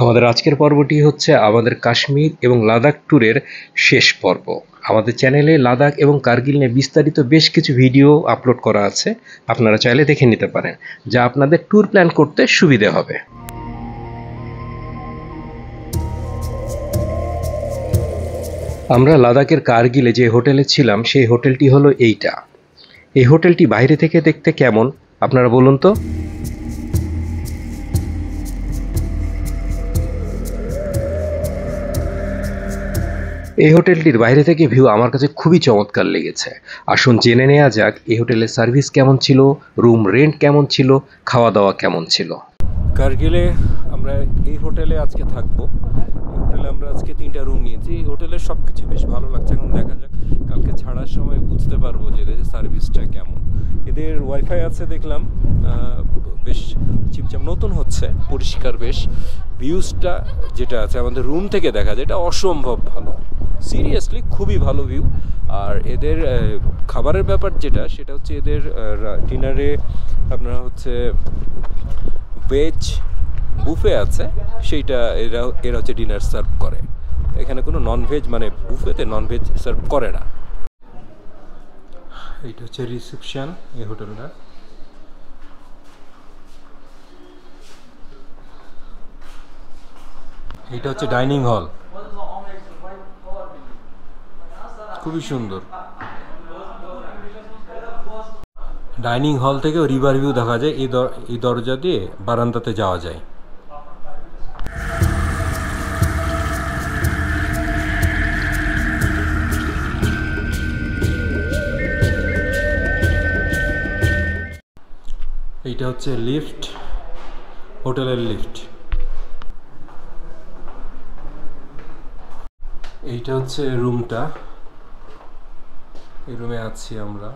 আমাদের আজকের পর্বটি হচ্ছে আমাদের কাশ্মীর এবং লাদাখ ট্যুরের শেষ পর্ব। আমাদের চ্যানেলে লাদাখ এবং কার্গিল নিয়ে বিস্তারিত বেশ কিছু ভিডিও আপলোড করা আছে, আপনারা চাইলে দেখে নিতে পারেন, যা আপনাদের ট্যুর প্ল্যান করতে সুবিধে হবে। আমরা লাদাখের কার্গিলে যে হোটেলে ছিলাম সেই হোটেলটি হলো এইটা। এই হোটেলটি বাইরে থেকে দেখতে কেমন আপনারা বলুন তো। এই হোটেলটির বাইরে থেকে ভিউ আমার কাছে খুবই চমৎকার লেগেছে। আসুন জেনে নেওয়া যাক এই হোটেলের সার্ভিস কেমন ছিল, রুম রেন্ট কেমন ছিল, খাওয়া দাওয়া কেমন ছিল। কার্গিলে আমরা এই হোটেলে আজকে থাকবো। এই হোটেলে আমরা আজকে 3টা রুম নিয়েছি। এই হোটেলের সব কিছু বেশ ভালো লাগছে। এখন দেখা যাক, কালকে ছাড়ার সময় বুঝতে পারবো যে এদের সার্ভিসটা কেমন। এদের ওয়াইফাই আছে দেখলাম, বেশ চিমচাম নতুন হচ্ছে, পরিষ্কার বেশ। ভিউজটা যেটা আছে আমাদের রুম থেকে দেখা যায়, এটা অসম্ভব ভালো, সিরিয়াসলি খুবই ভালো ভিউ। আর এদের খাবারের ব্যাপার যেটা, সেটা হচ্ছে এদের ডিনারে আপনার হচ্ছে ভেজ বুফে আছে, সেইটা এরা হচ্ছে ডিনার সার্ভ করে। এখানে কোনো ননভেজ, মানে বুফেতে ননভেজ সার্ভ করে না। এইটা হচ্ছে রিসেপশন এই হোটেলটা। এটা হচ্ছে ডাইনিং হল, খুবই সুন্দর। ডাইনিং হল থেকে রিভার ভিউ দেখা যায়। এই দরজা দিয়ে বারান্দাতে যাওয়া যায়। এইটা হচ্ছে লিফট, হোটেলের লিফট। এইটা হচ্ছে রুমটা, এই রুমে আছি আমরা।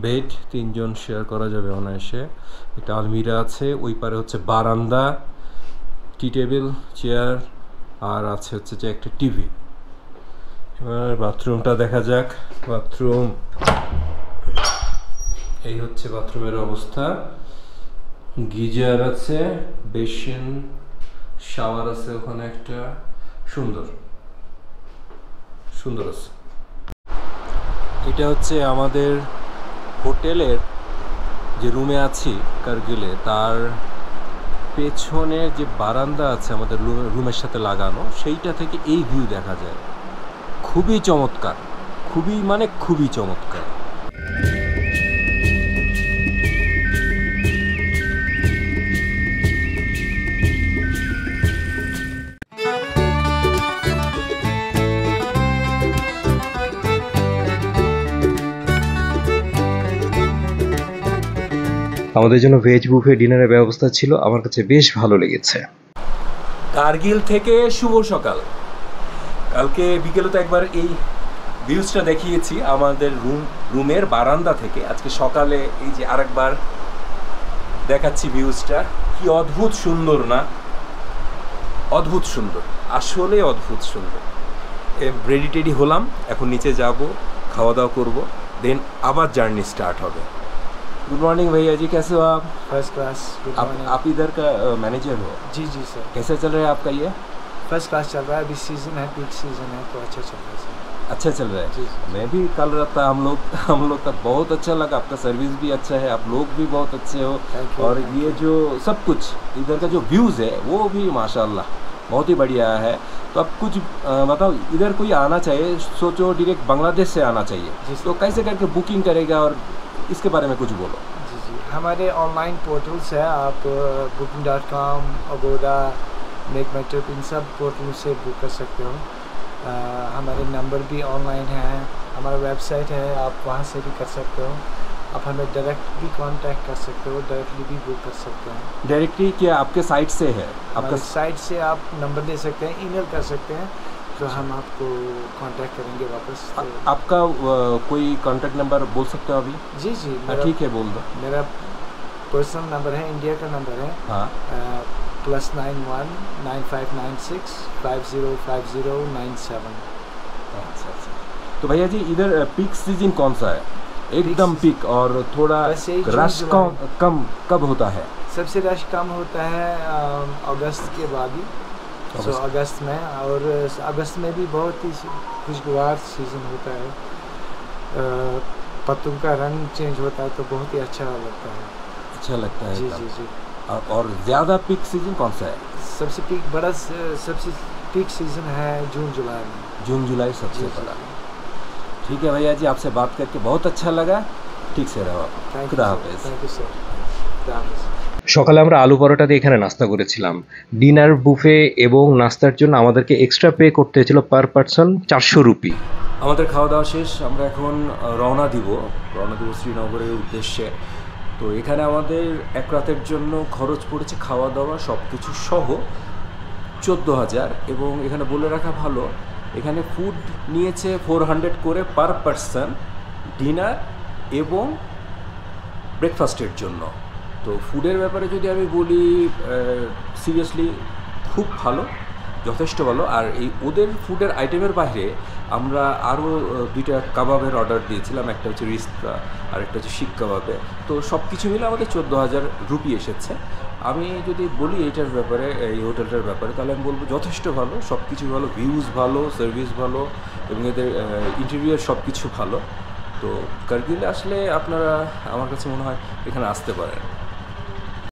বেড 3 জন শেয়ার করা যাবে অনায়াসে। এটা আলমিরা আছে, ওই পারে হচ্ছে বারান্দা, টি টেবিল, চেয়ার, আর আছে হচ্ছে যে একটা টিভি। এবার বাথরুমটা দেখা যাক। বাথরুম, এই হচ্ছে বাথরুমের অবস্থা। গিজার আছে, বেসিন, শাওয়ার আছে ওখানে একটা, সুন্দর সুন্দর আছে। এটা হচ্ছে আমাদের হোটেলের যে রুমে আছি কার্গিলে, তার পেছনে যে বারান্দা আছে আমাদের রুমের সাথে লাগানো, সেইটা থেকে এই ভিউ দেখা যায়। খুবই চমৎকার, খুবই মানে খুবই চমৎকার। আমাদের জন্য ভেজ বুফে ডিনারের ব্যবস্থা ছিল, আমার কাছে বেশ ভালো লেগেছে। কার্গিল থেকে শুভ সকাল। কালকে বিকেলে তো একবার এই ভিউজটা দেখিয়েছি আমাদের রুমের বারান্দা থেকে। আজকে সকালে এই যে আরেকবার দেখাচ্ছি ভিউজটা। কি অদ্ভুত সুন্দর না? অদ্ভুত সুন্দর, আসলে অদ্ভুত সুন্দর। রেডি টেডি হলাম, এখন নিচে যাব, খাওয়া দাওয়া করবো, দেন আবার জার্নি স্টার্ট হবে। गुड मॉर्निंग भैया जी, कैसे हो आप? First class. Good morning. आप इधर का मैनेजर हो? जी जी सर। कैसे चल रहा है आपका ये? फर्स्ट क्लास चल रहा है। अभी सीज़न है, पीक सीज़न है, तो अच्छा चल रहा है सर। अच्छा चल रहा है जी। मैं भी कल रहता, हम लोग का बहुत अच्छा लगा। आपका सर्विस भी अच्छा है, आप लोग भी बहुत अच्छे हो, और ये जो सब कुछ इधर का जो व्यूज़ है वो भी माशाल्लाह बहुत ही बढ़िया है। तो अब कुछ बताओ, इधर कोई आना चाहिए, सोचो डायरेक्ट बांग्लादेश से आना चाहिए, तो कैसे करके बुकिंग करेगा, और इसके बारे में कुछ बोलो। जी जी, हमारे ऑनलाइन पोर्टल्स है, आप booking.com, अगोड़ा, मेक माई ट्रिप, इन सब पोर्टल से बुक कर सकते हो। हमारे नंबर भी ऑनलाइन है, हमारा वेबसाइट है, आप वहाँ से भी कर सकते हो। आप हमें डायरेक्ट भी कांटेक्ट कर सकते हो, डायरेक्टली भी बुक कर सकते हैं। डायरेक्टली क्या आपके साइट से है? आपका साइट से आप नंबर दे सकते हैं, ईमेल कर सकते हैं, तो हम आपको कांटेक्ट करेंगे वापस। आपका कोई कांटेक्ट नंबर बोल सकते हो अभी? जी जी, ठीक है, बोल दो। मेरा पर्सनल नंबर है, इंडिया का नंबर है। हाँ, +91 9596 505097। अच्छा। तो भैया जी, इधर पीक सीजन कौन सा है? एकदम पीक और थोड़ा बस यही रश जून कम कम कब होता है? सबसे रश कम होता है अगस्त के बाद ही, सो अगस्त। अगस्त में। और अगस्त में भी बहुत ही खुशगवार सीज़न होता है, पत्तों का रंग चेंज होता है तो बहुत ही अच्छा लगता है। अच्छा लगता है जी तब। जी जी। और ज़्यादा पीक सीजन कौन सा है? सबसे पीक सीज़न है जून जुलाई में। जून जुलाई सबसे जी, जी, बड़ा। जी। ठीक है भैया जी, आपसे बात करके बहुत अच्छा लगा। ठीक से रहो। थैंक खुदा यू हाफिज़। सर, थैंक यू सर, खुदा हाफिज़। সকালে আমরা আলু পরোটা দিয়ে এখানে নাস্তা করেছিলাম। ডিনার বুফে এবং নাস্তার জন্য আমাদেরকে এক্সট্রা পে করতে হয়েছিল পার পারসন 400 রুপি। আমাদের খাওয়া দাওয়া শেষ, আমরা এখন রওনা দিব শ্রীনগরের উদ্দেশ্যে। তো এখানে আমাদের এক রাতের জন্য খরচ পড়েছে খাওয়া দাওয়া সব কিছু সহ 14,000। এবং এখানে বলে রাখা ভালো, এখানে ফুড নিয়েছে 400 করে পার পারসন, ডিনার এবং ব্রেকফাস্টের জন্য। তো ফুডের ব্যাপারে যদি আমি বলি, সিরিয়াসলি খুব ভালো, যথেষ্ট ভালো। আর এই ওদের ফুডের আইটেমের বাইরে আমরা আরও দুইটা কাবাবের অর্ডার দিয়েছিলাম, একটা হচ্ছে রিস্তা আর একটা হচ্ছে শিক কাবাবে। তো সব কিছু মিলে আমাদের 14,000 রুপি এসেছে। আমি যদি বলি এইটার ব্যাপারে, এই হোটেলটার ব্যাপারে, তাহলে আমি বলবো যথেষ্ট ভালো, সব কিছু ভালো, ভিউজ ভালো, সার্ভিস ভালো এবং এদের ইন্টেরিয়র সব কিছু ভালো। তো কার্গিলে আসলে আপনারা, আমার কাছে মনে হয় এখানে আসতে পারেন।